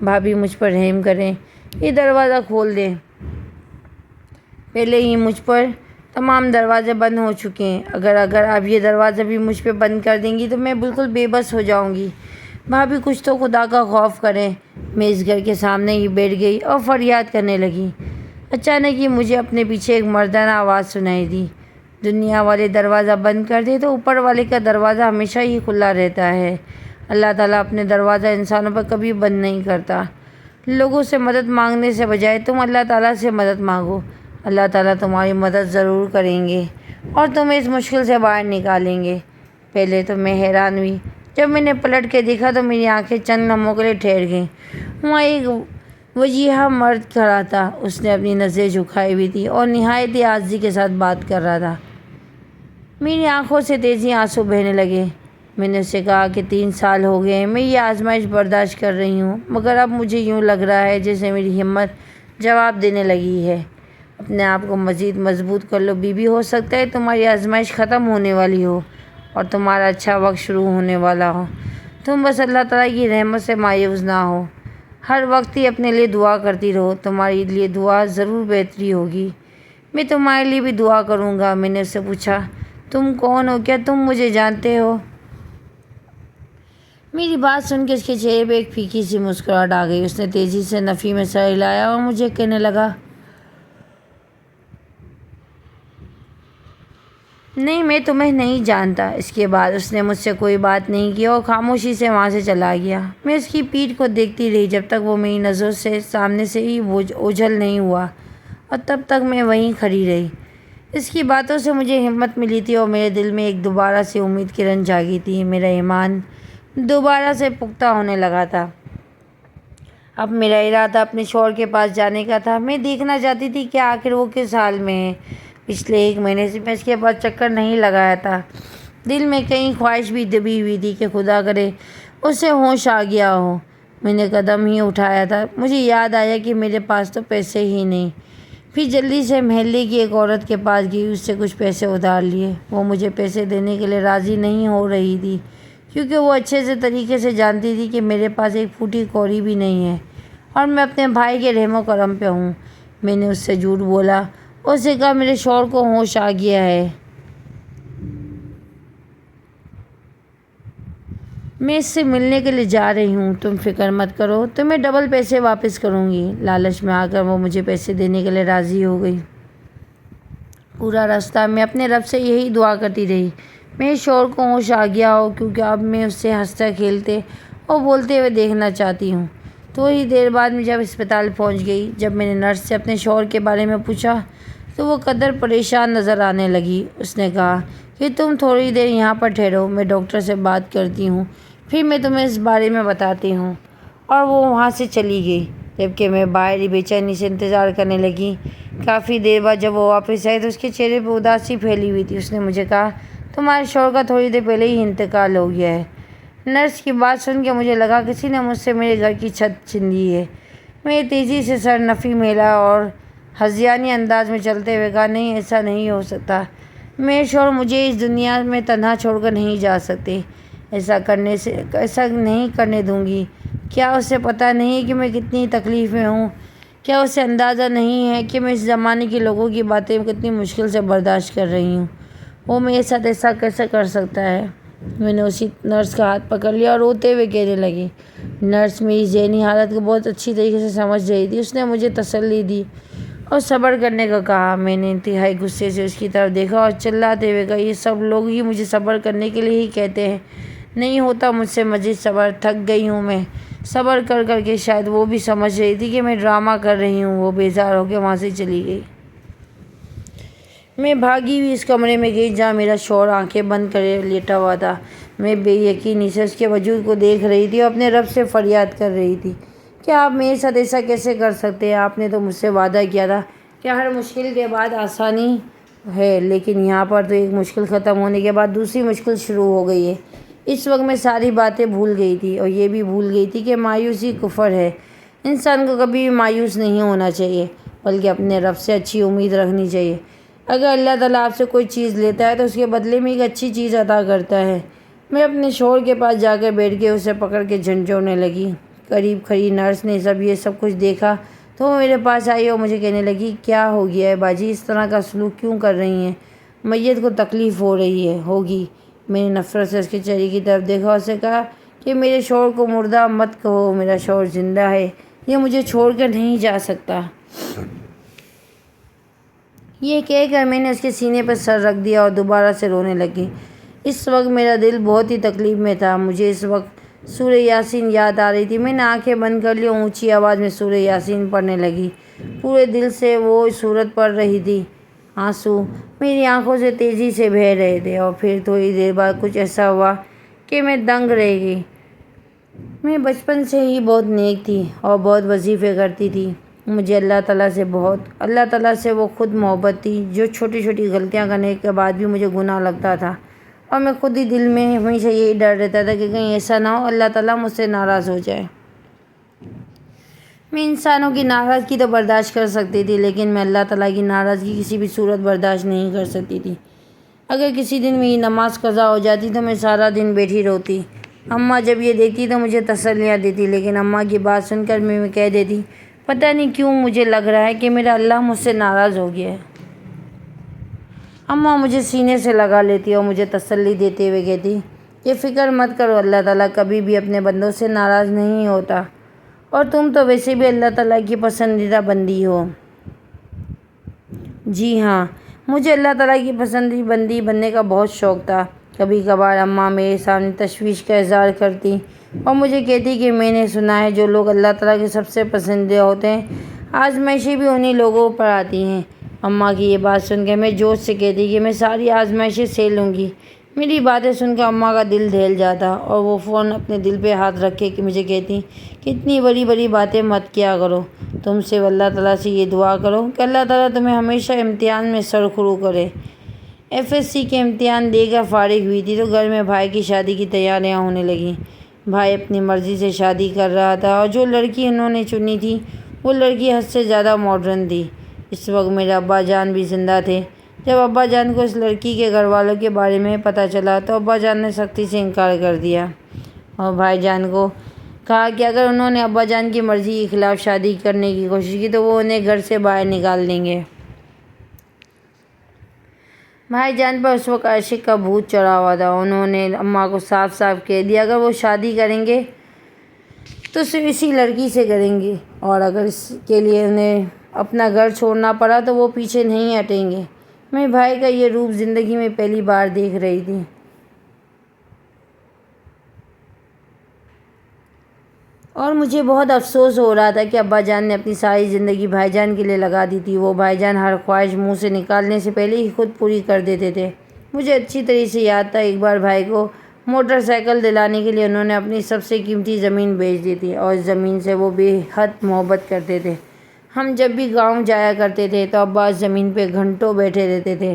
بھابھی مجھ پر رحم کریں، یہ دروازہ کھول دیں۔ پہلے ہی مجھ پر تمام دروازے بند ہو چکے ہیں، اگر آپ یہ دروازہ بھی مجھ پہ بند کر دیں گی تو میں بالکل بے بس ہو جاؤں گی۔ بھابھی کچھ تو خدا کا خوف کریں۔ میں اس گھر کے سامنے ہی بیٹھ گئی اور فریاد کرنے لگی۔ اچانک ہی مجھے اپنے پیچھے ایک مردانہ آواز سنائی دی، دنیا والے دروازہ بند کر دے تو اوپر والے کا دروازہ ہمیشہ ہی کھلا رہتا ہے۔ اللہ تعالیٰ اپنے دروازہ انسانوں پر کبھی بند نہیں کرتا۔ لوگوں سے مدد مانگنے سے بجائے تم اللہ تعالیٰ سے مدد مانگو، اللہ تعالیٰ تمہاری مدد ضرور کریں گے اور تمہیں اس مشکل سے باہر نکالیں گے۔ پہلے تو میں حیران ہوئی، جب میں نے پلٹ کے دیکھا تو میری آنکھیں چند لمحوں کے لیے ٹھہر گئیں۔ وہاں ایک وجیحہ مرد کھڑا تھا، اس نے اپنی نظریں جھکائی ہوئی تھی اور نہایت ہی عاجزی کے ساتھ بات کر رہا تھا۔ میری آنکھوں سے تیزی آنسو بہنے لگے۔ میں نے اسے کہا کہ 3 سال ہو گئے ہیں میں یہ آزمائش برداشت کر رہی ہوں، مگر اب مجھے یوں لگ رہا ہے جیسے میری ہمت جواب دینے لگی ہے۔ اپنے آپ کو مزید مضبوط کر لو بی بی، ہو سکتا ہے تمہاری آزمائش ختم ہونے والی ہو اور تمہارا اچھا وقت شروع ہونے والا ہو۔ تم بس اللہ تعالیٰ کی رحمت سے مایوس نہ ہو، ہر وقت ہی اپنے لیے دعا کرتی رہو، تمہارے لیے دعا ضرور بہتری ہوگی۔ میں تمہارے لیے بھی دعا کروں گا۔ میں نے اس سے پوچھا، تم کون ہو؟ کیا تم مجھے جانتے ہو؟ میری بات سن کے اس کے چہرے پہ ایک پھیکی سی مسکراہٹ آ گئی۔ اس نے تیزی سے نفی میں سر ہلایا اور مجھے کہنے لگا، نہیں، میں تمہیں نہیں جانتا۔ اس کے بعد اس نے مجھ سے کوئی بات نہیں کی اور خاموشی سے وہاں سے چلا گیا۔ میں اس کی پیٹھ کو دیکھتی رہی جب تک وہ میری نظروں سے سامنے سے ہی اوجھل نہیں ہوا، اور تب تک میں وہیں کھڑی رہی۔ اس کی باتوں سے مجھے ہمت ملی تھی اور میرے دل میں ایک دوبارہ سے امید کی کرن جاگی تھی۔ میرا ایمان دوبارہ سے پختہ ہونے لگا تھا۔ اب میرا ارادہ اپنے شوہر کے پاس جانے کا تھا۔ میں دیکھنا چاہتی تھی کہ آخر وہ کس حال میں ہے۔ پچھلے 1 مہینے سے میں اس کے پاس چکر نہیں لگایا تھا۔ دل میں کہیں خواہش بھی دبی ہوئی تھی کہ خدا کرے اسے ہوش آ گیا ہو۔ میں نے قدم ہی اٹھایا تھا، مجھے یاد آیا کہ میرے پاس تو پیسے ہی نہیں۔ پھر جلدی سے محلے کی ایک عورت کے پاس گئی، اس سے کچھ پیسے ادھار لیے۔ وہ مجھے پیسے دینے کے لیے راضی نہیں ہو رہی تھی، کیونکہ وہ اچھے سے طریقے سے جانتی تھی کہ میرے پاس ایک پھوٹی کوری بھی نہیں ہے اور میں اپنے بھائی کے رحم و کرم پہ ہوں۔ میں نے اس سے جھوٹ بولا اور اسے کہا میرے شوہر کو ہوش آ گیا ہے، میں اس سے ملنے کے لیے جا رہی ہوں، تم فکر مت کرو، تمہیں ڈبل پیسے واپس کروں گی۔ لالچ میں آ کر وہ مجھے پیسے دینے کے لیے راضی ہو گئی۔ پورا راستہ میں اپنے رب سے یہی دعا کرتی رہی، میرے شوہر کو ہوش آ گیا ہو، کیونکہ اب میں اسے ہنستے کھیلتے اور بولتے ہوئے دیکھنا چاہتی ہوں۔ تھوڑی دیر بعد میں جب اسپتال پہنچ گئی، جب میں نے نرس سے اپنے شوہر کے بارے میں پوچھا تو وہ قدر پریشان نظر آنے لگی۔ اس نے کہا کہ تم تھوڑی دیر یہاں پر ٹھہرو، میں ڈاکٹر سے بات کرتی ہوں، پھر میں تمہیں اس بارے میں بتاتی ہوں۔ اور وہ وہاں سے چلی گئی، جبکہ میں باہر ہی بے چینی سے انتظار کرنے لگی۔ کافی دیر بعد جب وہ واپس آئی تو اس کے چہرے پہ اداسی پھیلی ہوئی تھی۔ اس نے مجھے کہا، تمہارے شوہر کا تھوڑی دیر پہلے ہی انتقال ہو گیا ہے۔ نرس کی بات سن کے مجھے لگا کسی نے مجھ سے میرے گھر کی چھت چھین لی ہے۔ میں تیزی سے سر نفی میں ہلا اور ہذیانی انداز میں چلتے ہوئے کہا، نہیں، ایسا نہیں ہو سکتا، میرے شوہر مجھے اس دنیا میں تنہا چھوڑ کر نہیں جا سکتے، ایسا نہیں کرنے دوں گی۔ کیا اسے پتہ نہیں ہے کہ میں کتنی تکلیف میں ہوں؟ کیا اسے اندازہ نہیں ہے کہ میں اس زمانے کے لوگوں کی باتیں کتنی مشکل سے برداشت کر رہی ہوں؟ وہ میرے ساتھ ایسا کیسے کر سکتا ہے؟ میں نے اسی نرس کا ہاتھ پکڑ لیا اور روتے ہوئے کہنے لگی۔ نرس میری ذہنی حالت کو بہت اچھی طریقے سے سمجھ رہی تھی۔ اس نے مجھے تسلی دی اور صبر کرنے کو کہا۔ میں نے انتہائی غصے سے اس کی طرف دیکھا اور چلاتے ہوئے کہا، یہ سب لوگ ہی مجھے صبر کرنے کے لیے ہی کہتے ہیں، نہیں ہوتا مجھ سے مزید صبر، تھک گئی ہوں میں صبر کر کر کے۔ شاید وہ بھی سمجھ رہی تھی کہ میں ڈرامہ کر رہی ہوں۔ وہ بیزار ہو کے وہاں سے چلی گئی۔ میں بھاگی ہوئی اس کمرے میں گئی جہاں میرا شوہر آنکھیں بند کرے لیٹا ہوا تھا۔ میں بے یقینی سے اس کے وجود کو دیکھ رہی تھی اور اپنے رب سے فریاد کر رہی تھی کہ آپ میرے ساتھ ایسا کیسے کر سکتے ہیں؟ آپ نے تو مجھ سے وعدہ کیا تھا کہ ہر مشکل کے بعد آسانی ہے، لیکن یہاں پر تو ایک مشکل ختم ہونے کے بعد دوسری مشکل شروع ہو گئی ہے۔ اس وقت میں ساری باتیں بھول گئی تھی اور یہ بھی بھول گئی تھی کہ مایوسی کفر ہے۔ انسان کو کبھی بھی مایوس نہیں ہونا چاہیے، بلکہ اپنے رب سے اچھی امید رکھنی چاہیے۔ اگر اللہ تعالیٰ آپ سے کوئی چیز لیتا ہے تو اس کے بدلے میں ایک اچھی چیز عطا کرتا ہے۔ میں اپنے شوہر کے پاس جا کر بیٹھ کے اسے پکڑ کے جھنجھوڑنے لگی۔ قریب کھڑی نرس نے یہ سب کچھ دیکھا تو وہ میرے پاس آئی اور مجھے کہنے لگی، کیا ہو گیا ہے باجی، اس طرح کا سلوک کیوں کر رہی ہیں؟ میت کو تکلیف ہو رہی ہے ہوگی۔ میں نے نفرت سے اس کے چہرے کی طرف دیکھا اور اسے کہا کہ میرے شوہر کو مردہ مت کہو، میرا شوہر زندہ ہے، یہ مجھے چھوڑ کر نہیں جا سکتا۔ یہ کہہ کر میں نے اس کے سینے پر سر رکھ دیا اور دوبارہ سے رونے لگی۔ اس وقت میرا دل بہت ہی تکلیف میں تھا۔ مجھے اس وقت سورہ یاسین یاد آ رہی تھی۔ میں نے آنکھیں بند کر لی اور اونچی آواز میں سورہ یاسین پڑھنے لگی۔ پورے دل سے وہ سورت پڑھ رہی تھی۔ آنسو میری آنکھوں سے تیزی سے بہہ رہے تھے اور پھر تھوڑی دیر بعد کچھ ایسا ہوا کہ میں دنگ رہ گئی۔ میں بچپن سے ہی بہت نیک تھی اور بہت وظیفے کرتی تھی۔ مجھے اللہ تعالیٰ سے وہ خود محبت تھی جو چھوٹی چھوٹی غلطیاں کرنے کے بعد بھی مجھے گناہ لگتا تھا، اور میں خود ہی دل میں ہمیشہ یہی ڈر رہتا تھا کہ کہیں ایسا نہ ہو اللہ تعالیٰ مجھ سے ناراض ہو جائے۔ میں انسانوں کی ناراضگی تو برداشت کر سکتی تھی، لیکن میں اللہ تعالیٰ کی ناراضگی کسی بھی صورت برداشت نہیں کر سکتی تھی۔ اگر کسی دن میری نماز قضا ہو جاتی تو میں سارا دن بیٹھی روتی۔ اماں جب یہ دیکھتی تو مجھے تسلیاں دیتی، لیکن اماں کی بات سن کر میں کہہ دیتی، پتہ نہیں کیوں مجھے لگ رہا ہے کہ میرا اللہ مجھ سے ناراض ہو گیا ہے۔ اماں مجھے سینے سے لگا لیتی اور مجھے تسلی دیتے ہوئے کہتی کہ فکر مت کرو، اللہ تعالیٰ کبھی بھی اپنے بندوں سے ناراض نہیں ہوتا، اور تم تو ویسے بھی اللہ تعالیٰ کی پسندیدہ بندی ہو۔ جی ہاں، مجھے اللہ تعالیٰ کی پسندیدہ بندی بننے کا بہت شوق تھا۔ کبھی کبھار اماں میرے سامنے تشویش کا اظہار کرتی اور مجھے کہتی کہ میں نے سنا ہے جو لوگ اللہ تعالیٰ کے سب سے پسندیدہ ہوتے ہیں، آزمائشیں بھی انہی لوگوں پر آتی ہیں۔ اماں کی یہ بات سن کے میں جوش سے کہتی کہ میں ساری آزمائشیں سہ لوں گی۔ میری باتیں سن کر اماں کا دل دہل جاتا اور وہ فوراً اپنے دل پہ ہاتھ رکھ کے مجھے کہتی کہ اتنی بڑی بڑی باتیں مت کیا کرو، تم صرف اللہ تعالیٰ سے یہ دعا کرو کہ اللہ تعالیٰ تمہیں ہمیشہ امتحان میں سرخرو کرے۔ FSC کے امتحان دے کر فارغ ہوئی تھی تو گھر میں بھائی کی شادی کی تیاریاں ہونے لگیں۔ بھائی اپنی مرضی سے شادی کر رہا تھا اور جو لڑکی انہوں نے چنی تھی وہ لڑکی حد سے زیادہ ماڈرن تھی۔ اس وقت میرے ابا جان بھی زندہ تھے۔ جب ابا جان کو اس لڑکی کے گھر والوں کے بارے میں پتہ چلا تو ابا جان نے سختی سے انکار کر دیا اور بھائی جان کو کہا کہ اگر انہوں نے ابا جان کی مرضی کے خلاف شادی کرنے کی کوشش کی تو وہ انہیں گھر سے باہر نکال دیں گے۔ بھائی جان پر اس وقت عاشق کا بھوت چڑھا ہوا تھا۔ انہوں نے اماں کو صاف صاف کہہ دیا اگر وہ شادی کریں گے تو صرف اسی لڑکی سے کریں گے، اور اگر اس کے لیے انہیں اپنا گھر چھوڑنا پڑا تو وہ پیچھے نہیں ہٹیں گے۔ میں بھائی کا یہ روپ زندگی میں پہلی بار دیکھ رہی تھی، اور مجھے بہت افسوس ہو رہا تھا کہ ابا جان نے اپنی ساری زندگی بھائی جان کے لیے لگا دی تھی۔ وہ بھائی جان ہر خواہش منہ سے نکالنے سے پہلے ہی خود پوری کر دیتے تھے۔ مجھے اچھی طرح سے یاد تھا ایک بار بھائی کو موٹر سائیکل دلانے کے لیے انہوں نے اپنی سب سے قیمتی زمین بیچ دی تھی، اور اس زمین سے وہ بے حد محبت کرتے تھے۔ ہم جب بھی گاؤں جایا کرتے تھے تو ابا اس زمین پہ گھنٹوں بیٹھے رہتے تھے۔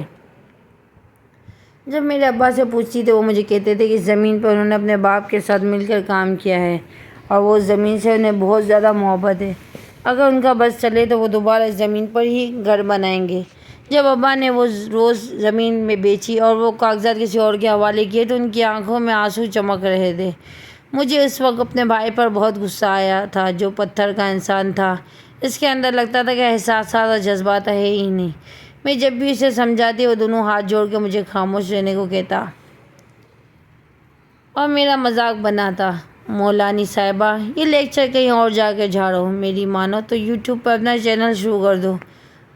جب میرے ابا سے پوچھتی تو وہ مجھے کہتے تھے کہ اس زمین پر انہوں نے اپنے باپ کے ساتھ مل کر کام کیا ہے اور وہ اس زمین سے انہیں بہت زیادہ محبت ہے۔ اگر ان کا بس چلے تو وہ دوبارہ اس زمین پر ہی گھر بنائیں گے۔ جب ابا نے وہ روز زمین میں بیچی اور وہ کاغذات کسی اور کے حوالے کیے تو ان کی آنکھوں میں آنسو چمک رہے تھے۔ مجھے اس وقت اپنے بھائی پر بہت غصہ آیا تھا جو پتھر کا انسان تھا۔ اس کے اندر لگتا تھا کہ احساسات اور جذبات ہے ہی نہیں۔ میں جب بھی اسے سمجھاتی وہ دونوں ہاتھ جوڑ کے مجھے خاموش رہنے کو کہتا اور میرا مذاق بناتا۔ مولانی صاحبہ، یہ لیکچر کہیں اور جا کے جھاڑو، میری مانو تو یوٹیوب پر اپنا چینل شروع کر دو،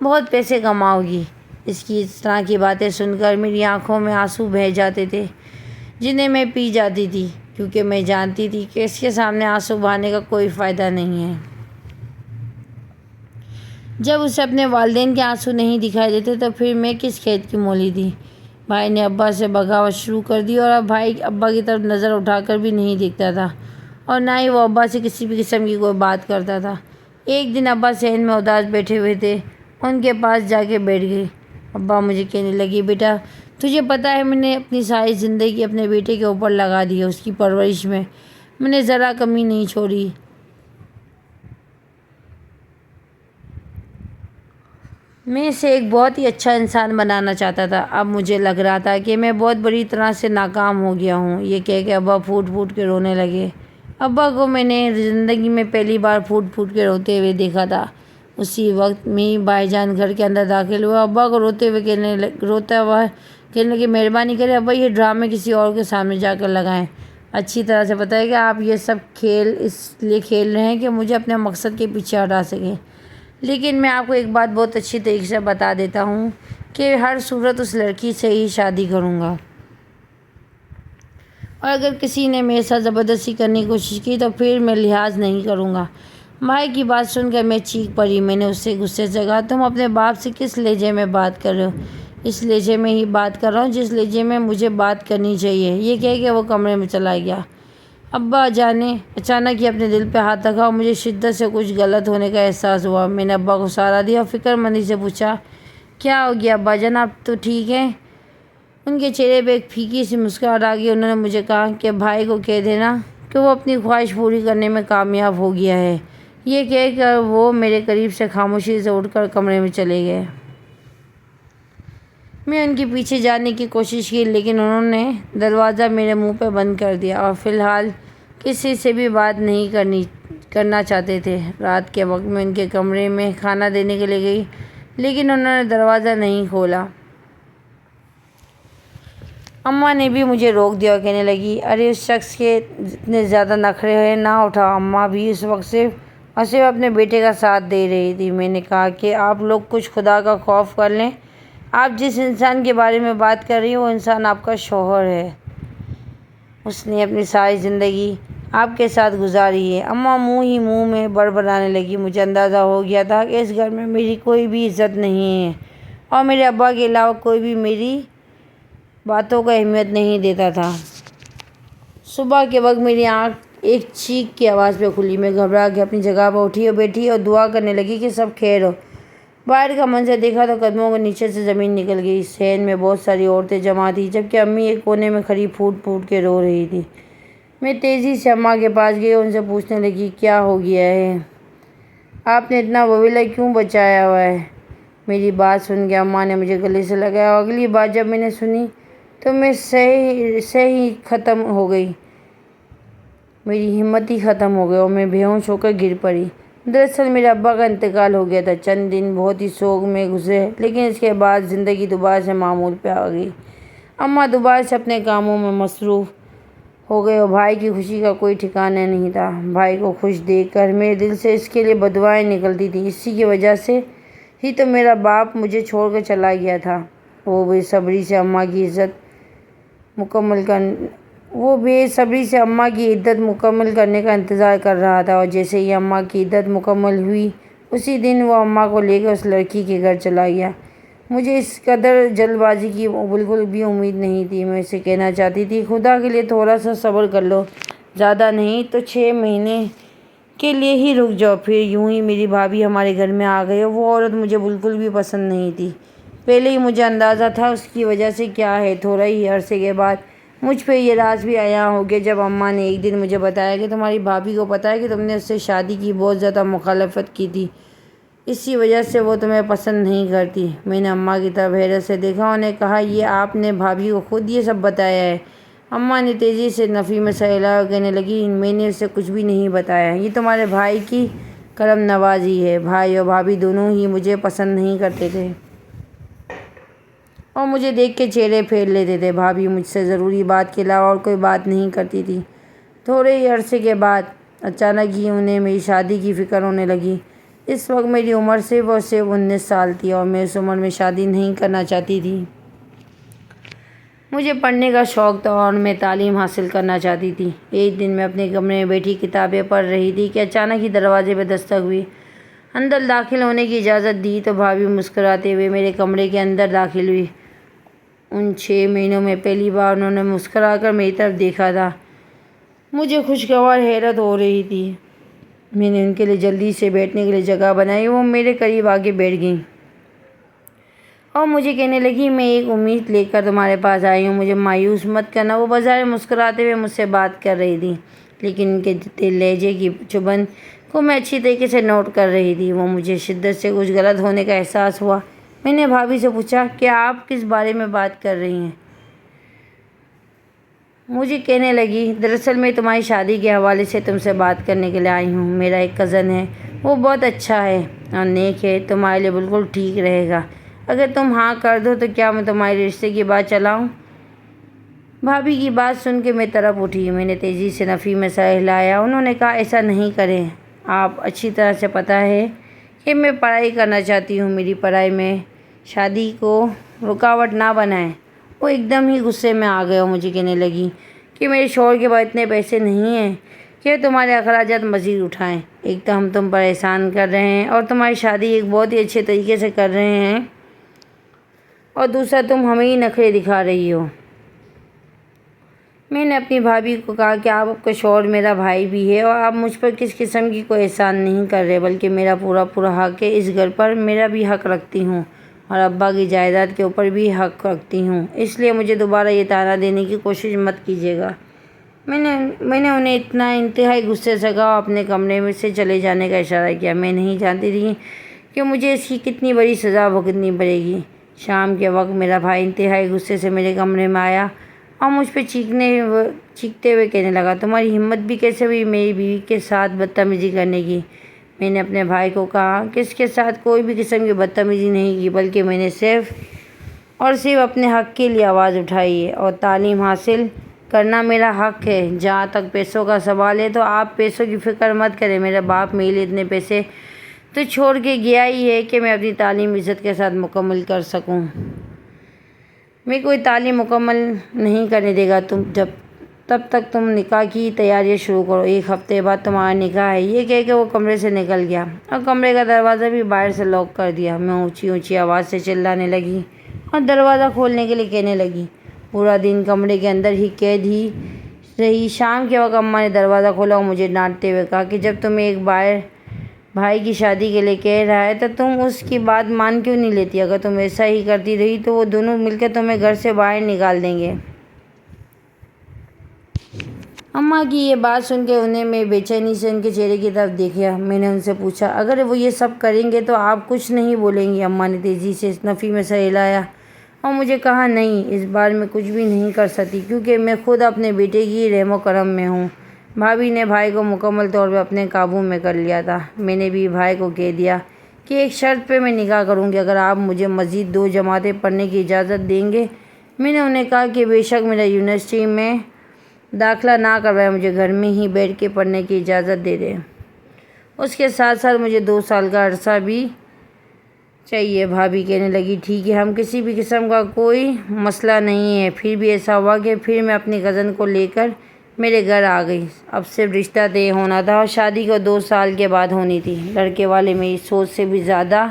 بہت پیسے کماؤ گی۔ اس طرح کی باتیں سن کر میری آنکھوں میں آنسو بہہ جاتے تھے جنہیں میں پی جاتی تھی، کیونکہ میں جانتی تھی کہ اس کے سامنے آنسو بہانے کا کوئی فائدہ نہیں ہے۔ جب اسے اپنے والدین کے آنسو نہیں دکھائی دیتے تو پھر میں کس کھیت کی مولی تھی۔ بھائی نے ابا سے بغاوت شروع کر دی اور اب بھائی ابا کی طرف نظر اٹھا کر بھی نہیں دیکھتا تھا، اور نہ ہی وہ ابا سے کسی بھی قسم کی کوئی بات کرتا تھا۔ ایک دن ابا صحن میں اداس بیٹھے ہوئے تھے، ان کے پاس جا کے بیٹھ گئی۔ ابا مجھے کہنے لگی، بیٹا تجھے پتہ ہے میں نے اپنی ساری زندگی اپنے بیٹے کے اوپر لگا دی ہے، اس کی پرورش میں نے ذرا کمی نہیں چھوڑی۔ میں اسے ایک بہت ہی اچھا انسان بنانا چاہتا تھا۔ اب مجھے لگ رہا تھا کہ میں بہت بری طرح سے ناکام ہو گیا ہوں۔ یہ کہہ کے ابا پھوٹ پھوٹ کے رونے لگے۔ ابا کو میں نے زندگی میں پہلی بار پھوٹ پھوٹ کے روتے ہوئے دیکھا تھا۔ اسی وقت میں بھائی جان گھر کے اندر داخل ہوا۔ ابا کو روتا ہوا کہنے لگے، مہربانی کریں ابا، یہ ڈرامے کسی اور کے سامنے جا کر لگائیں۔ اچھی طرح سے پتہ ہے کہ آپ یہ سب کھیل اس لیے کھیل رہے ہیں کہ مجھے اپنے مقصد کے پیچھے ہٹا سکیں، لیکن میں آپ کو ایک بات بہت اچھی طریقے سے بتا دیتا ہوں کہ ہر صورت اس لڑکی سے ہی شادی کروں گا، اور اگر کسی نے میرے ساتھ زبردستی کرنے کی کوشش کی تو پھر میں لحاظ نہیں کروں گا۔ بھائی کی بات سن کر میں چیخ پڑی۔ میں نے اس سے غصے سے کہا، تم اپنے باپ سے کس لہجے میں بات کر رہے ہو؟ اس لہجے میں ہی بات کر رہا ہوں جس لہجے میں مجھے بات کرنی چاہیے۔ یہ کہہ کے وہ کمرے میں چلا گیا۔ ابا جان نے اچانک ہی اپنے دل پہ ہاتھ رکھا اور مجھے شدت سے کچھ غلط ہونے کا احساس ہوا۔ میں نے ابا کو سہارا دیا اور فکر مندی سے پوچھا، کیا ہو گیا ابا جان، آپ تو ٹھیک ہیں؟ ان کے چہرے پہ ایک پھیکی سی مسکراہٹ آ گئی۔ انہوں نے مجھے کہا کہ بھائی کو کہہ دینا کہ وہ اپنی خواہش پوری کرنے میں کامیاب ہو گیا ہے۔ یہ کہہ کر وہ میرے قریب سے خاموشی سے اٹھ کر کمرے میں چلے گئے۔ میں ان کے پیچھے جانے کی کوشش کی، لیکن انہوں نے دروازہ میرے منہ پہ بند کر دیا اور فی الحال کسی سے بھی بات نہیں کرنا چاہتے تھے۔ رات کے وقت میں ان کے کمرے میں کھانا دینے کے لیے گئی، لیکن انہوں نے دروازہ نہیں کھولا۔ اماں نے بھی مجھے روک دیا اور کہنے لگی، ارے اس شخص کے اتنے زیادہ نخرے ہیں، نہ اٹھا۔ اماں بھی اس وقت صرف اور صرف اپنے بیٹے کا ساتھ دے رہی تھی۔ میں نے کہا کہ آپ لوگ کچھ خدا کا خوف کر لیں۔ آپ جس انسان کے بارے میں بات کر رہی ہیں وہ انسان آپ کا شوہر ہے۔ اس نے اپنی ساری زندگی آپ کے ساتھ گزاری ہے۔ اماں منہ ہی منہ میں بڑبڑانے لگی۔ مجھے اندازہ ہو گیا تھا کہ اس گھر میں میری کوئی بھی عزت نہیں ہے اور میرے ابا کے علاوہ کوئی بھی میری باتوں کو اہمیت نہیں دیتا تھا۔ صبح کے وقت میری آنکھ ایک چیخ کی آواز پہ کھلی۔ میں گھبرا کے اپنی جگہ پر اٹھی اور بیٹھی اور دعا کرنے لگی کہ سب خیر ہو۔ باہر کا منظر دیکھا تو قدموں کے نیچے سے زمین نکل گئی۔ صحن میں بہت ساری عورتیں جمع تھیں، جبکہ امی ایک کونے میں کھڑی پھوٹ پھوٹ کے رو رہی تھی۔ میں تیزی سے اماں کے پاس گئی اور ان سے پوچھنے لگی، کیا ہو گیا ہے؟ آپ نے اتنا وویلا کیوں بچایا ہوا ہے؟ میری بات سن کے اماں نے مجھے گلے سے لگایا اور اگلی بات جب میں نے سنی تو میں سہ ہی ختم ہو گئی۔ میری ہمت ہی ختم ہو گئی اور میں بے ہوش ہو کر گر پڑی۔ دراصل میرے ابا کا انتقال ہو گیا تھا۔ چند دن بہت ہی سوگ میں گزرے، لیکن اس کے بعد زندگی دوبارہ سے معمول پہ آ گئی۔ اماں دوبارہ سے اپنے کاموں میں مصروف ہو گئے اور بھائی کی خوشی کا کوئی ٹھکانہ نہیں تھا۔ بھائی کو خوش دیکھ کر میرے دل سے اس کے لیے بددعائیں نکلتی تھیں۔ اسی کی وجہ سے ہی تو میرا باپ مجھے چھوڑ کر چلا گیا تھا۔ وہ بے صبری سے اماں کی عدت مکمل کرنے کا انتظار کر رہا تھا، اور جیسے ہی اماں کی عدت مکمل ہوئی اسی دن وہ اماں کو لے کر اس لڑکی کے گھر چلا گیا۔ مجھے اس قدر جلد بازی کی بالکل بھی امید نہیں تھی۔ میں اسے کہنا چاہتی تھی، خدا کے لیے تھوڑا سا صبر کر لو، زیادہ نہیں تو 6 مہینے کے لیے ہی رک جاؤ۔ پھر یوں ہی میری بھابھی ہمارے گھر میں آ گئی اور وہ عورت مجھے بالکل بھی پسند نہیں تھی۔ پہلے ہی مجھے اندازہ تھا اس کی وجہ سے کیا ہے۔ تھوڑا ہی عرصے کے بعد مجھ پہ یہ راز بھی عیاں ہو گیا جب اماں نے ایک دن مجھے بتایا کہ تمہاری بھابھی کو پتہ ہے کہ تم نے اس سے شادی کی بہت زیادہ مخالفت کی تھی، اسی وجہ سے وہ تمہیں پسند نہیں کرتی۔ میں نے اماں کی طرف حیرت سے دیکھا اور نے کہا، یہ آپ نے بھابھی کو خود یہ سب بتایا ہے؟ اماں نے تیزی سے نفی میں سر ہلایا اور کہنے لگی، میں نے اسے کچھ بھی نہیں بتایا، یہ تمہارے بھائی کی کرم نوازی ہے۔ بھائی اور بھابھی دونوں ہی مجھے پسند نہیں کرتے تھے اور مجھے دیکھ کے چہرے پھیر لیتے تھے۔ بھابھی مجھ سے ضروری بات کے علاوہ اور کوئی بات نہیں کرتی تھی۔ تھوڑے ہی عرصے کے بعد اچانک ہی انہیں میری شادی کی فکر ہونے لگی۔ اس وقت میری عمر صرف اور صرف 19 سال تھی اور میں اس عمر میں شادی نہیں کرنا چاہتی تھی۔ مجھے پڑھنے کا شوق تھا اور میں تعلیم حاصل کرنا چاہتی تھی۔ ایک دن میں اپنے کمرے میں بیٹھی کتابیں پڑھ رہی تھی کہ اچانک ہی دروازے پہ دستک ہوئی۔ اندر داخل ہونے کی اجازت دی تو بھابھی مسکراتے ہوئے میرے کمرے کے اندر داخل ہوئی۔ ان 6 مہینوں میں پہلی بار انہوں نے مسکرا کر میری طرف دیکھا تھا۔ مجھے خوشگوار حیرت ہو رہی تھی۔ میں نے ان کے لیے جلدی سے بیٹھنے کے لیے جگہ بنائی۔ وہ میرے قریب آ کے بیٹھ گئیں اور مجھے کہنے لگی، میں ایک امید لے کر تمہارے پاس آئی ہوں، مجھے مایوس مت کرنا۔ وہ بظاہر مسکراتے ہوئے مجھ سے بات کر رہی تھی، لیکن ان کے لہجے کی چبھن کو میں اچھی طریقے سے نوٹ کر رہی تھی۔ وہ مجھے شدت سے کچھ غلط ہونے کا احساس ہوا۔ میں نے بھابھی سے پوچھا کہ آپ کس بارے میں بات کر رہی ہیں؟ مجھے کہنے لگی، دراصل میں تمہاری شادی کے حوالے سے تم سے بات کرنے کے لیے آئی ہوں۔ میرا ایک کزن ہے، وہ بہت اچھا ہے اور نیک ہے، تمہارے لیے بالکل ٹھیک رہے گا اگر تم ہاں کر دو۔ تو کیا میں تمہارے رشتے کی بات چلاؤں؟ بھابھی کی بات سن کے میں تڑپ اٹھی۔ میں نے تیزی سے نفی میں سر ہلایا۔ انہوں نے کہا، ایسا نہیں کریں، آپ اچھی طرح سے پتہ ہے کہ میں پڑھائی کرنا چاہتی ہوں، میری پڑھائی میں شادی کو رکاوٹ نہ بنائیں۔ وہ ایک دم ہی غصے میں آ گئے اور مجھے کہنے لگی کہ میرے شوہر کے پاس اتنے پیسے نہیں ہیں کہ تمہارے اخراجات مزید اٹھائیں۔ ایک تو ہم تم پر احسان کر رہے ہیں اور تمہاری شادی ایک بہت ہی اچھے طریقے سے کر رہے ہیں، اور دوسرا تم ہمیں ہی نخرے دکھا رہی ہو۔ میں نے اپنی بھابھی کو کہا کہ آپ کا شوہر میرا بھائی بھی ہے اور آپ مجھ پر کس قسم کی کوئی احسان نہیں کر رہے، بلکہ میرا پورا حق ہے، اس گھر پر میرا بھی حق رکھتی ہوں اور ابا کی جائیداد کے اوپر بھی حق رکھتی ہوں، اس لیے مجھے دوبارہ یہ طعنہ دینے کی کوشش مت کیجیے گا۔ میں نے انہیں اتنا انتہائی غصے سے کہا اور اپنے کمرے میں سے چلے جانے کا اشارہ کیا۔ میں نہیں جانتی تھی کہ مجھے اس کی کتنی بڑی سزا بھگتنی پڑے گی۔ شام کے وقت میرا بھائی انتہائی غصے سے میرے کمرے میں آیا اور مجھ پہ چیختے ہوئے کہنے لگا، تمہاری ہمت بھی کیسے ہوئی میری بیوی کے ساتھ بدتمیزی کرنے کی؟ میں نے اپنے بھائی کو کہا کہ اس کے ساتھ کوئی بھی قسم کی بدتمیزی نہیں کی، بلکہ میں نے صرف اور صرف اپنے حق کے لیے آواز اٹھائی ہے اور تعلیم حاصل کرنا میرا حق ہے۔ جہاں تک پیسوں کا سوال ہے تو آپ پیسوں کی فکر مت کریں، میرا باپ میرے لیے اتنے پیسے تو چھوڑ کے گیا ہی ہے کہ میں اپنی تعلیم عزت کے ساتھ مکمل کر سکوں۔ میں کوئی تعلیم مکمل نہیں کرنے دے گا تب تک تم نکاح کی تیاریاں شروع کرو، ایک ہفتے بعد تمہارا نکاح ہے۔ یہ کہہ کے وہ کمرے سے نکل گیا اور کمرے کا دروازہ بھی باہر سے لاک کر دیا۔ میں اونچی آواز سے چلانے لگی اور دروازہ کھولنے کے لیے کہنے لگی۔ پورا دن کمرے کے اندر ہی قید ہی رہی۔ شام کے وقت اماں نے دروازہ کھولا اور مجھے ڈانٹتے ہوئے کہا کہ جب تمہیں ایک بھائی کی شادی کے لیے کہہ رہا ہے تو تم اس کی بات مان کیوں نہیں لیتی؟ اگر تم ایسا ہی کرتی رہی تو وہ دونوں مل کر تمہیں گھر سے باہر نکال دیں گے۔ اماں کی یہ بات سن کے میں بے چینی سے ان کے چہرے کی طرف دیکھا۔ میں نے ان سے پوچھا، اگر وہ یہ سب کریں گے تو آپ کچھ نہیں بولیں گی؟ اماں نے تیزی سے نفی میں سر ہلایا اور مجھے کہا، نہیں، اس بار میں کچھ بھی نہیں کر سکتی کیونکہ میں خود اپنے بیٹے کی رحم و کرم میں ہوں۔ بھابھی نے بھائی کو مکمل طور پہ اپنے قابو میں کر لیا تھا۔ میں نے بھی بھائی کو کہہ دیا کہ ایک شرط پہ میں نکاح کروں گی، اگر آپ مجھے مزید 2 جماعتیں پڑھنے کی اجازت دیں گے۔ میں نے انہیں کہا کہ بے شک میرا یونیورسٹی میں داخلہ نہ کروائے، مجھے گھر میں ہی بیٹھ کے پڑھنے کی اجازت دے دیں، اس کے ساتھ ساتھ مجھے 2 سال کا عرصہ بھی چاہیے۔ بھابھی کہنے لگی، ٹھیک ہے، ہم کسی بھی قسم کا کوئی مسئلہ نہیں ہے۔ پھر بھی ایسا ہوا کہ پھر میں اپنی کزن کو لے کر میرے گھر آ گئی۔ اب صرف رشتہ طے ہونا تھا اور شادی کو 2 سال کے بعد ہونی تھی۔ لڑکے والے میری سوچ سے بھی زیادہ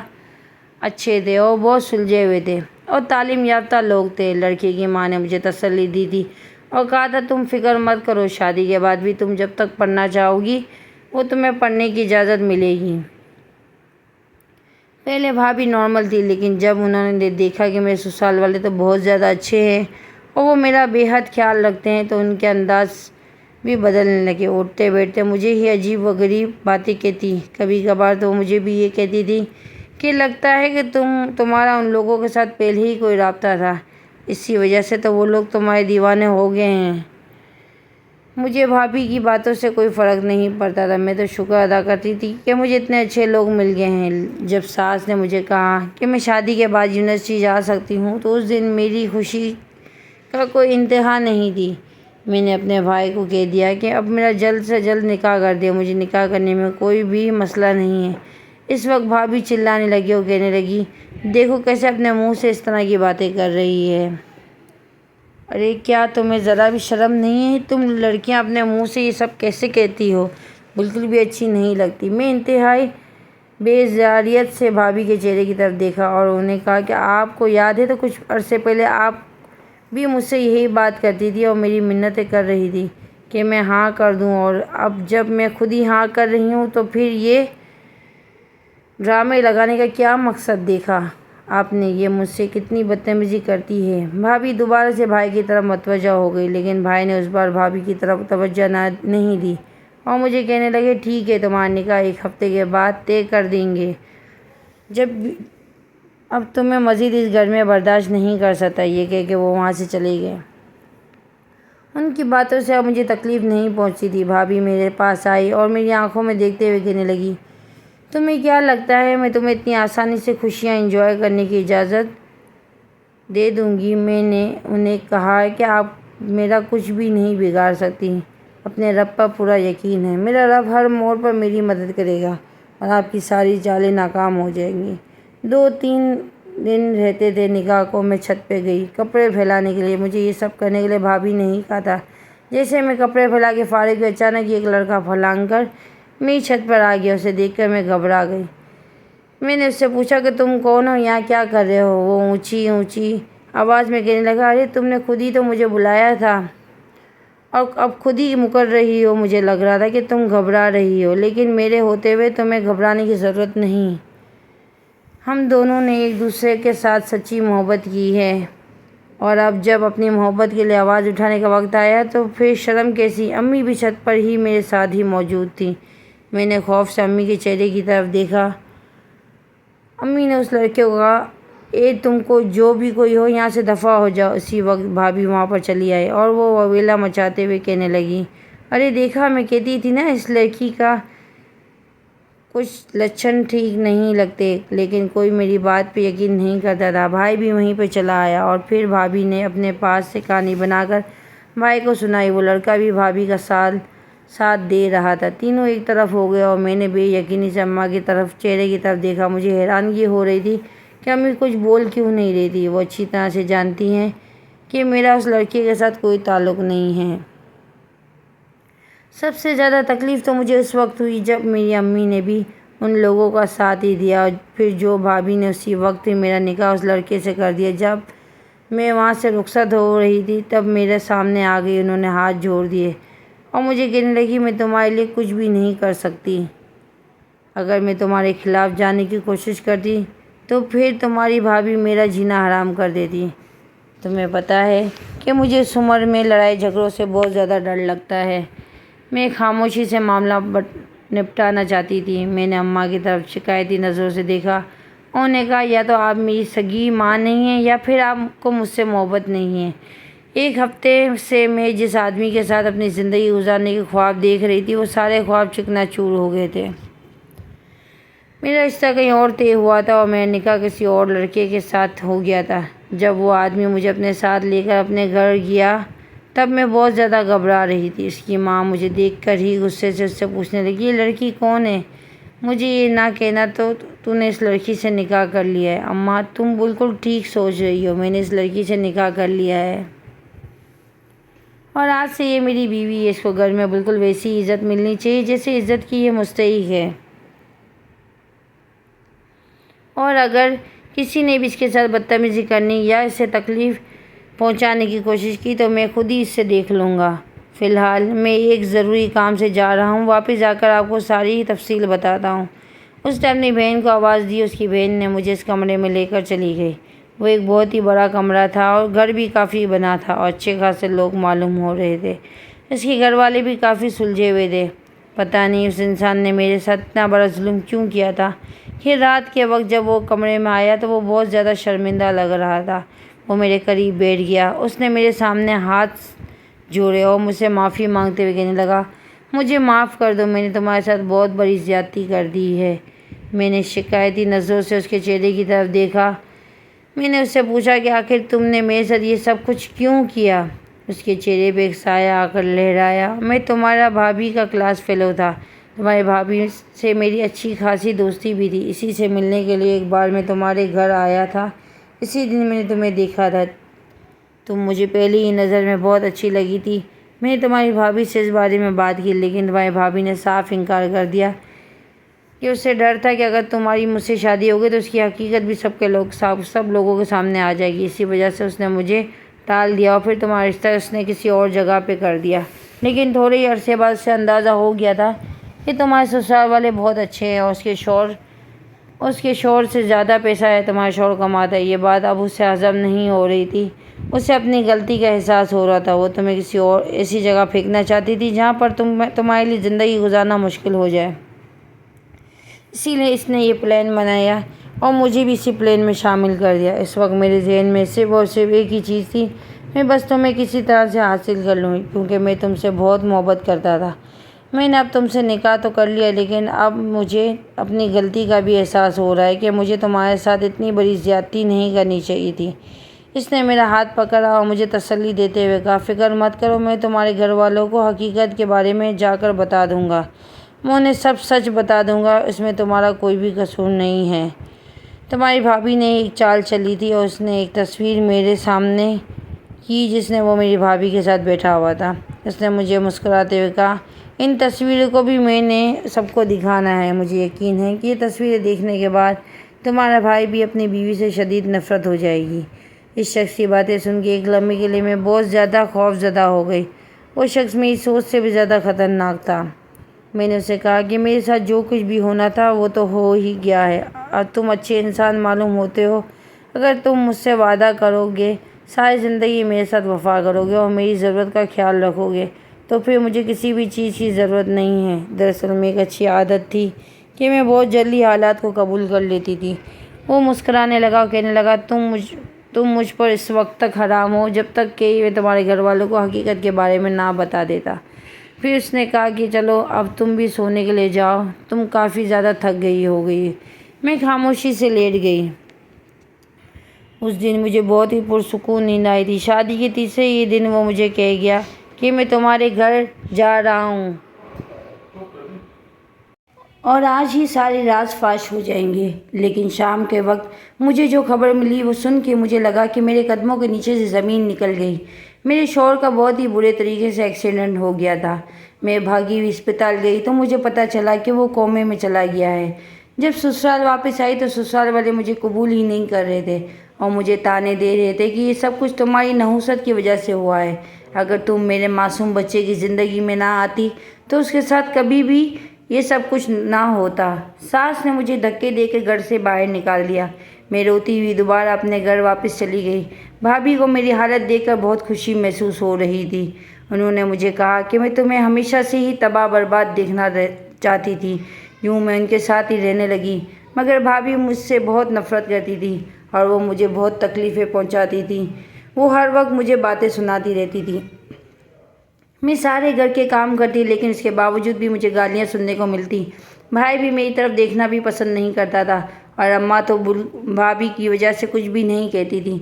اچھے تھے اور بہت سلجھے ہوئے تھے اور تعلیم یافتہ لوگ تھے۔ لڑکے کی ماں نے مجھے تسلی دی تھی اور کہا تھا، تم فکر مت کرو، شادی کے بعد بھی تم جب تک پڑھنا چاہو گی وہ تمہیں پڑھنے کی اجازت ملے گی۔ پہلے بھابھی نارمل تھی، لیکن جب انہوں نے دیکھا کہ میرے سسرال والے تو بہت زیادہ اچھے ہیں اور وہ میرا بے حد خیال رکھتے ہیں تو ان کے انداز بھی بدلنے لگے۔ اٹھتے بیٹھتے مجھے ہی عجیب و غریب باتیں کہتی۔ کبھی کبھار تو وہ مجھے بھی یہ کہتی تھی کہ لگتا ہے کہ تمہارا ان لوگوں کے ساتھ پہلے ہی کوئی رابطہ تھا، اسی وجہ سے تو وہ لوگ تمہارے دیوانے ہو گئے ہیں۔ مجھے بھابھی کی باتوں سے کوئی فرق نہیں پڑتا تھا، میں تو شکر ادا کرتی تھی کہ مجھے اتنے اچھے لوگ مل گئے ہیں۔ جب ساس نے مجھے کہا کہ میں شادی کے بعد یونیورسٹی جا سکتی ہوں تو اس دن میری خوشی کا کوئی انتہا نہیں تھی۔ میں نے اپنے بھائی کو کہہ دیا کہ اب میرا جلد سے جلد نکاح کر دے، مجھے نکاح کرنے میں کوئی بھی مسئلہ نہیں ہے۔ اس وقت بھابھی چلانے لگی اور کہنے لگی، دیکھو کیسے اپنے منہ سے اس طرح کی باتیں کر رہی ہے۔ ارے کیا تمہیں ذرا بھی شرم نہیں ہے؟ تم لڑکیاں اپنے منہ سے یہ سب کیسے کہتی ہو؟ بالکل بھی اچھی نہیں لگتی۔ میں انتہائی بیزاریت سے بھابھی کے چہرے کی طرف دیکھا اور انہیں کہا کہ آپ کو یاد ہے تو کچھ عرصے پہلے آپ بھی مجھ سے یہی بات کرتی تھی اور میری منتیں کر رہی تھی کہ میں ہاں کر دوں، اور اب جب میں خود ہی ہاں کر رہی ہوں تو پھر یہ ڈرامے لگانے کا کیا مقصد دیکھا آپ نے؟ یہ مجھ سے کتنی بدتمیزی کرتی ہے۔ بھابھی دوبارہ سے بھائی کی طرف متوجہ ہو گئی، لیکن بھائی نے اس بار بھابھی کی طرف توجہ نہیں دی اور مجھے کہنے لگے، ٹھیک ہے، تمہارا نکاح 1 ہفتے کے بعد طے کر دیں گے۔ اب تمہیں مزید اس گھر میں برداشت نہیں کر سکتا۔ یہ کہہ کے وہ وہاں سے چلے گئے۔ ان کی باتوں سے اب مجھے تکلیف نہیں پہنچتی تھی۔ بھابھی میرے پاس آئی اور میری آنکھوں میں دیکھتے ہوئے کہنے لگی، تمہیں کیا لگتا ہے میں تمہیں اتنی آسانی سے خوشیاں انجوائے کرنے کی اجازت دے دوں گی؟ میں نے انہیں کہا کہ آپ میرا کچھ بھی نہیں بگاڑ سکتی۔ اپنے رب پر پورا یقین ہے، میرا رب ہر موڑ پر میری مدد کرے گا اور آپ کی ساری چالیں ناکام ہو جائیں گی۔ 2-3 دن رہتے تھے نکاح کو، میں چھت پہ گئی کپڑے پھیلانے کے لیے۔ مجھے یہ سب کرنے کے لیے بھابھی نے ہی کہا تھا۔ جیسے میں کپڑے پھیلا کے فارغ ہوئی، اچانک ایک لڑکا پھلانگ کر میری چھت پر آ گیا۔ اسے دیکھ کر میں گھبرا گئی۔ میں نے اس سے پوچھا کہ تم کون ہو، یہاں کیا کر رہے ہو؟ وہ اونچی آواز میں کہنے لگا، ارے تم نے خود ہی تو مجھے بلایا تھا اور اب خود ہی مکر رہی ہو۔ مجھے لگ رہا تھا کہ تم گھبرا رہی ہو، لیکن میرے ہوتے ہوئے تمہیں گھبرانے کی ضرورت نہیں۔ ہم دونوں نے ایک دوسرے کے ساتھ سچی محبت کی ہے، اور اب جب اپنی محبت کے لیے آواز اٹھانے کا وقت آیا تو پھر شرم کیسی؟ امی بھی چھت پر ہی میرے ساتھ ہی موجود تھیں۔ میں نے خوف سے امی کے چہرے کی طرف دیکھا۔ امی نے اس لڑکے کو کہا، اے تم کو جو بھی کوئی ہو یہاں سے دفع ہو جاؤ۔ اسی وقت بھابھی وہاں پر چلی آئی اور وہ ویلا مچاتے ہوئے کہنے لگی، ارے دیکھا، میں کہتی تھی نا اس لڑکی کا کچھ لچھن ٹھیک نہیں لگتے، لیکن کوئی میری بات پہ یقین نہیں کرتا تھا۔ بھائی بھی وہیں پہ چلا آیا اور پھر بھابھی نے اپنے پاس سے کہانی بنا کر بھائی کو سنائی۔ وہ لڑکا بھی بھابھی کا ساتھ دے رہا تھا۔ تینوں ایک طرف ہو گئے اور میں نے بے یقینی سے اماں کی چہرے کی طرف دیکھا۔ مجھے حیرانگی ہو رہی تھی کہ امی کچھ بول کیوں نہیں رہی تھی۔ وہ اچھی طرح سے جانتی ہیں کہ میرا اس لڑکے کے ساتھ کوئی تعلق نہیں ہے۔ سب سے زیادہ تکلیف تو مجھے اس وقت ہوئی جب میری امی نے بھی ان لوگوں کا ساتھ ہی دیا، اور پھر جو بھابھی نے اسی وقت میرا نکاح اس لڑکے سے کر دیا۔ جب میں وہاں سے رخصت ہو رہی تھی تب میرے سامنے آ گئی، انہوں نے ہاتھ جوڑ دیے اور مجھے کہنے لگی، میں تمہارے لیے کچھ بھی نہیں کر سکتی۔ اگر میں تمہارے خلاف جانے کی کوشش کرتی تو پھر تمہاری بھابھی میرا جینا حرام کر دیتی۔ تمہیں پتہ ہے کہ مجھے اس عمر میں لڑائی جھگڑوں سے بہت زیادہ ڈر لگتا ہے۔ میں خاموشی سے معاملہ نپٹانا چاہتی تھی۔ میں نے اماں کی طرف شکایتی نظروں سے دیکھا۔ انہوں نے کہا، یا تو آپ میری سگی ماں نہیں ہیں یا پھر آپ کو مجھ سے محبت نہیں ہے۔ 1 ہفتے سے میں جس آدمی کے ساتھ اپنی زندگی گزارنے کے خواب دیکھ رہی تھی، وہ سارے خواب چکنا چور ہو گئے تھے۔ میرا رشتہ کہیں اور طے ہوا تھا اور میرا نکاح کسی اور لڑکے کے ساتھ ہو گیا تھا۔ جب وہ آدمی مجھے اپنے ساتھ لے کر اپنے گھر گیا تب میں بہت زیادہ گھبرا رہی تھی۔ اس کی ماں مجھے دیکھ کر ہی غصے سے اس سے پوچھنے لگی، یہ لڑکی کون ہے؟ مجھے یہ نہ کہنا تو نے اس لڑکی سے نکاح کر لیا ہے۔ اماں تم بالکل ٹھیک سوچ رہی ہو، میں نے اس لڑکی سے نکاح کر لیا ہے اور آج سے یہ میری بیوی ہے۔ اس کو گھر میں بالکل ویسی عزت ملنی چاہیے جیسے عزت کی یہ مستحق ہے، اور اگر کسی نے بھی اس کے ساتھ بدتمیزی کرنی یا اسے تکلیف پہنچانے کی کوشش کی تو میں خود ہی اس سے دیکھ لوں گا۔ فی الحال میں ایک ضروری کام سے جا رہا ہوں، واپس جا کر آپ کو ساری تفصیل بتاتا ہوں۔ اس نے اپنی بہن کو آواز دی۔ اس کی بہن نے مجھے اس کمرے میں لے کر چلی گئی۔ وہ ایک بہت ہی بڑا کمرہ تھا اور گھر بھی کافی بنا تھا اور اچھے خاصے لوگ معلوم ہو رہے تھے۔ اس کے گھر والے بھی کافی سلجھے ہوئے تھے۔ پتہ نہیں اس انسان نے میرے ساتھ اتنا بڑا ظلم کیوں کیا تھا کہ رات کے وقت جب وہ کمرے میں آیا تو وہ بہت زیادہ شرمندہ لگ رہا تھا۔ وہ میرے قریب بیٹھ گیا۔ اس نے میرے سامنے ہاتھ جوڑے اور مجھ سے معافی مانگتے ہوئے کہنے لگا، مجھے معاف کر دو، میں نے تمہارے ساتھ بہت بڑی زیادتی کر دی ہے۔ میں نے شکایتی نظروں سے اس کے چہرے کی طرف دیکھا۔ میں نے اس سے پوچھا کہ آخر تم نے میرے ساتھ یہ سب کچھ کیوں کیا؟ اس کے چہرے پہ ایک سایہ آ کر لہرایا۔ میں تمہارا بھابھی کا کلاس فیلو تھا۔ تمہاری بھابھی سے میری اچھی خاصی دوستی بھی تھی۔ اسی سے ملنے کے لیے ایک بار میں تمہارے گھر آیا تھا۔ اسی دن میں نے تمہیں دیکھا تھا۔ تم مجھے پہلی ہی نظر میں بہت اچھی لگی تھی۔ میں نے تمہاری بھابھی سے اس بارے میں بات کی، لیکن تمہاری بھابھی نے صاف انکار کر دیا کہ اسے ڈر تھا کہ اگر تمہاری مجھ سے شادی ہوگی تو اس کی حقیقت بھی سب لوگوں کے سامنے آ جائے گی۔ اسی وجہ سے اس نے مجھے ٹال دیا اور پھر تمہارا رشتہ اس نے کسی اور جگہ پہ کر دیا۔ لیکن تھوڑے ہی عرصے بعد اسے اندازہ ہو گیا تھا کہ تمہارے سسرال والے بہت اچھے ہیں اور اس کے شوہر سے زیادہ پیسہ ہے تمہارا شوہر کماتا ہے۔ یہ بات اب اسے ہضم نہیں ہو رہی تھی۔ اسے اپنی غلطی کا احساس ہو رہا تھا۔ وہ تمہیں کسی اور ایسی جگہ پھینکنا چاہتی تھی جہاں پر تمہارے لیے زندگی گزارنا مشکل ہو جائے۔ اسی لیے اس نے یہ پلان بنایا اور مجھے بھی اسی پلان میں شامل کر دیا۔ اس وقت میرے ذہن میں صرف اور صرف ایک ہی چیز تھی میں بس تمہیں کسی طرح سے حاصل کر لوں، کیونکہ میں تم سے بہت محبت کرتا تھا۔ میں نے اب تم سے نکاح تو کر لیا، لیکن اب مجھے اپنی غلطی کا بھی احساس ہو رہا ہے کہ مجھے تمہارے ساتھ اتنی بڑی زیادتی نہیں کرنی چاہیے تھی۔ اس نے میرا ہاتھ پکڑا اور مجھے تسلی دیتے ہوئے کہا، فکر مت کرو، میں تمہارے گھر والوں کو حقیقت کے بارے میں جا کر بتا دوں گا۔ میں انہیں سب سچ بتا دوں گا، اس میں تمہارا کوئی بھی قصور نہیں ہے۔ تمہاری بھابھی نے ایک چال چلی تھی اور اس نے ایک تصویر میرے سامنے کی جس میں وہ میری بھابھی کے ساتھ بیٹھا ہوا تھا۔ اس نے مجھے مسکراتے ہوئے کہا، ان تصویروں کو بھی میں نے سب کو دکھانا ہے۔ مجھے یقین ہے کہ یہ تصویریں دیکھنے کے بعد تمہارا بھائی بھی اپنی بیوی سے شدید نفرت ہو جائے گی۔ اس شخص کی باتیں سن کے ایک لمحے کے لیے میں بہت زیادہ خوف زدہ ہو گئی۔ وہ شخص میری سوچ سے بھی زیادہ خطرناک تھا۔ میں نے اسے کہا کہ میرے ساتھ جو کچھ بھی ہونا تھا وہ تو ہو ہی گیا ہے، اور تم اچھے انسان معلوم ہوتے ہو۔ اگر تم مجھ سے وعدہ کرو گے، ساری زندگی میرے ساتھ وفا کرو گے اور میری ضرورت کا خیال رکھو گے، تو پھر مجھے کسی بھی چیز کی ضرورت نہیں ہے۔ دراصل میں ایک اچھی عادت تھی کہ میں بہت جلدی حالات کو قبول کر لیتی تھی۔ وہ مسکرانے لگا اور کہنے لگا، تم مجھ پر اس وقت تک حرام ہو جب تک کہ میں تمہارے گھر والوں کو حقیقت کے بارے میں نہ بتا دیتا۔ پھر اس نے کہا کہ چلو اب تم بھی سونے کے لیے جاؤ، تم کافی زیادہ تھک گئی ہو گئی۔ میں خاموشی سے لیٹ گئی۔ اس دن مجھے بہت ہی پرسکون نیند آئی تھی۔ شادی کے تیسرے ہی دن وہ مجھے کہہ گیا کہ میں تمہارے گھر جا رہا ہوں اور آج ہی سارے راز فاش ہو جائیں گے۔ لیکن شام کے وقت مجھے جو خبر ملی وہ سن کے مجھے لگا کہ میرے قدموں کے نیچے سے زمین نکل گئی۔ میرے شوہر کا بہت ہی برے طریقے سے ایکسیڈنٹ ہو گیا تھا۔ میں بھاگی ہوئی اسپتال گئی تو مجھے پتہ چلا کہ وہ کومے میں چلا گیا ہے۔ جب سسرال واپس آئی تو سسرال والے مجھے قبول ہی نہیں کر رہے تھے اور مجھے طعنے دے رہے تھے کہ یہ سب کچھ تمہاری نحوست کی وجہ سے ہوا ہے۔ اگر تم میرے معصوم بچے کی زندگی میں نہ آتی تو اس کے ساتھ کبھی بھی یہ سب کچھ نہ ہوتا۔ ساس نے مجھے دھکے دے کے گھر سے باہر نکال دیا۔ میں روتی ہوئی دوبارہ اپنے گھر واپس چلی گئی۔ بھابھی کو میری حالت دیکھ کر بہت خوشی محسوس ہو رہی تھی۔ انہوں نے مجھے کہا کہ میں تمہیں ہمیشہ سے ہی تباہ برباد دیکھنا چاہتی تھی۔ یوں میں ان کے ساتھ ہی رہنے لگی، مگر بھابھی مجھ سے بہت نفرت کرتی تھی اور وہ مجھے بہت تکلیفیں پہنچاتی تھی۔ وہ ہر وقت مجھے باتیں سناتی رہتی تھی۔ میں سارے گھر کے کام کرتی لیکن اس کے باوجود بھی مجھے گالیاں سننے کو ملتی۔ بھائی بھی میری طرف دیکھنا بھی پسند نہیں کرتا تھا اور اماں تو بھابھی کی وجہ سے کچھ بھی نہیں کہتی تھی۔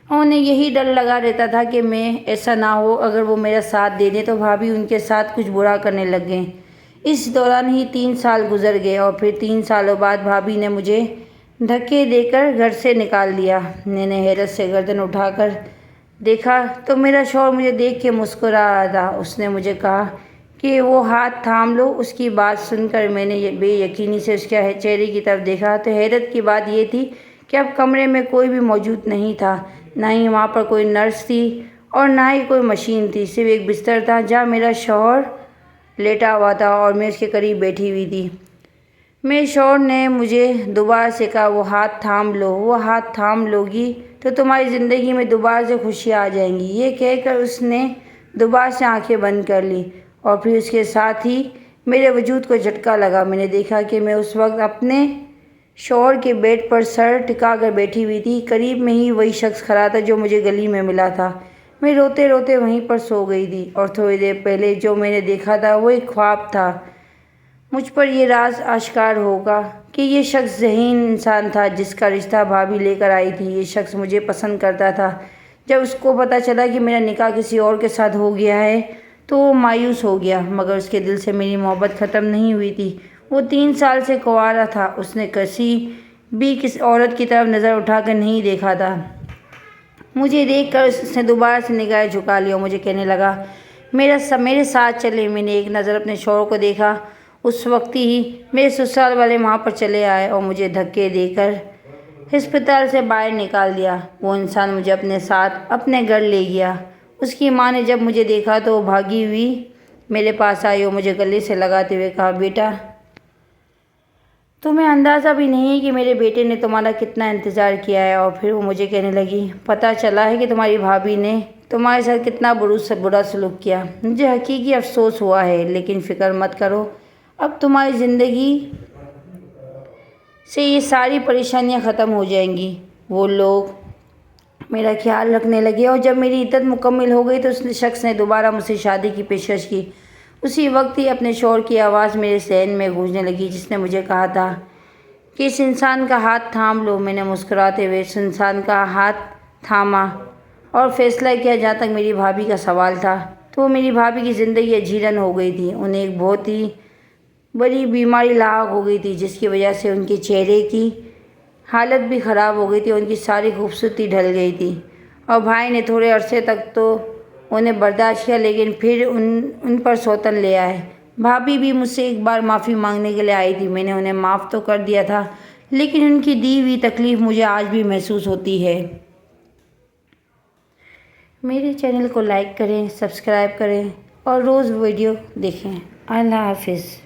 انہیں یہی ڈر لگا رہتا تھا کہ میں ایسا نہ ہو، اگر وہ میرا ساتھ دے دیں تو بھابھی ان کے ساتھ کچھ برا کرنے لگ گئیں۔ اس دوران ہی 3 سال گزر گئے اور پھر 3 سالوں بعد بھابھی نے مجھے دھکے دے کر گھر سے نکال دیا۔ میں نے حیرت سے گردن اٹھا کر دیکھا تو میرا شوہر مجھے دیکھ کے مسکرا رہا تھا۔ اس نے مجھے کہا کہ وہ ہاتھ تھام لو۔ اس کی بات سن کر میں نے بے یقینی سے اس کے چہرے کی طرف دیکھا تو حیرت کی بات یہ تھی کہ اب کمرے میں کوئی بھی موجود نہیں تھا، نہ ہی وہاں پر کوئی نرس تھی اور نہ ہی کوئی مشین تھی۔ صرف ایک بستر تھا جہاں میرا شوہر لیٹا ہوا تھا اور میں اس کے قریب بیٹھی ہوئی تھی۔ میرے شوہر نے مجھے دوبارہ سے کہا، وہ ہاتھ تھام لو، وہ ہاتھ تھام لو گی تو تمہاری زندگی میں دوبارہ سے خوشیاں آ جائیں گی۔ یہ کہہ کر اس نے دوبارہ سے آنکھیں بند کر لی اور پھر اس کے ساتھ ہی میرے وجود کو جھٹکا لگا۔ میں نے دیکھا کہ میں اس وقت اپنے شوہر کے بیڈ پر سر ٹکا کر بیٹھی ہوئی تھی۔ قریب میں ہی وہی شخص کھڑا تھا جو مجھے گلی میں ملا تھا۔ میں روتے روتے وہیں پر سو گئی تھی اور تھوڑی دیر پہلے جو میں نے دیکھا تھا وہ ایک خواب تھا۔ مجھ پر یہ راز آشکار ہوگا کہ یہ شخص ذہین انسان تھا جس کا رشتہ بھابھی لے کر آئی تھی۔ یہ شخص مجھے پسند کرتا تھا۔ جب اس کو پتہ چلا کہ میرا نکاح کسی اور کے ساتھ ہو گیا ہے تو وہ مایوس ہو گیا، مگر اس کے دل سے میری محبت ختم نہیں ہوئی تھی۔ وہ 3 سال سے کنوارا تھا۔ اس نے کسی بھی عورت کی طرف نظر اٹھا کر نہیں دیکھا تھا۔ مجھے دیکھ کر اس نے دوبارہ سے نگاہیں جھکا لی اور مجھے کہنے لگا، میرے ساتھ چلیں۔ میں نے ایک نظر اپنے شوہر کو دیکھا۔ اس وقت ہی میرے سسرال والے وہاں پر چلے آئے اور مجھے دھکے دے کر ہسپتال سے باہر نکال دیا۔ وہ انسان مجھے اپنے ساتھ اپنے گھر لے گیا۔ اس کی ماں نے جب مجھے دیکھا تو وہ بھاگی ہوئی میرے پاس آئی اور مجھے گلے سے لگاتے ہوئے کہا، بیٹا، تمہیں اندازہ بھی نہیں کہ میرے بیٹے نے تمہارا کتنا انتظار کیا ہے۔ اور پھر وہ مجھے کہنے لگی، پتہ چلا ہے کہ تمہاری بھابھی نے تمہارے ساتھ کتنا برا سلوک کیا۔ مجھے حقیقی افسوس ہوا ہے، لیکن فکر مت کرو، اب تمہاری زندگی سے یہ ساری پریشانیاں ختم ہو جائیں گی۔ وہ لوگ میرا خیال رکھنے لگے، اور جب میری عدت مکمل ہو گئی تو اس شخص نے دوبارہ مجھ سے شادی کی پیشکش کی۔ اسی وقت ہی اپنے شوہر کی آواز میرے ذہن میں گونجنے لگی، جس نے مجھے کہا تھا کہ اس انسان کا ہاتھ تھام لو۔ میں نے مسکراتے ہوئے اس انسان کا ہاتھ تھاما اور فیصلہ کیا۔ جہاں تک میری بھابھی کا سوال تھا تو وہ میری بھابھی کی زندگی اجیرن ہو گئی تھی۔ انہیں ایک بہت ہی بڑی بیماری لاحق ہو گئی تھی، جس کی وجہ سے ان کے چہرے کی حالت بھی خراب ہو گئی تھی، ان کی ساری خوبصورتی ڈھل گئی تھی۔ اور بھائی نے تھوڑے عرصے تک تو انہیں برداشت کیا، لیکن پھر ان پر سوتن لے آئے۔ بھابھی بھی مجھ سے ایک بار معافی مانگنے کے لیے آئی تھی۔ میں نے انہیں معاف تو کر دیا تھا، لیکن ان کی دی ہوئی تکلیف مجھے آج بھی محسوس ہوتی ہے۔ میرے چینل کو لائک کریں، سبسکرائب کریں اور روز ویڈیو دیکھیں۔ اللہ حافظ۔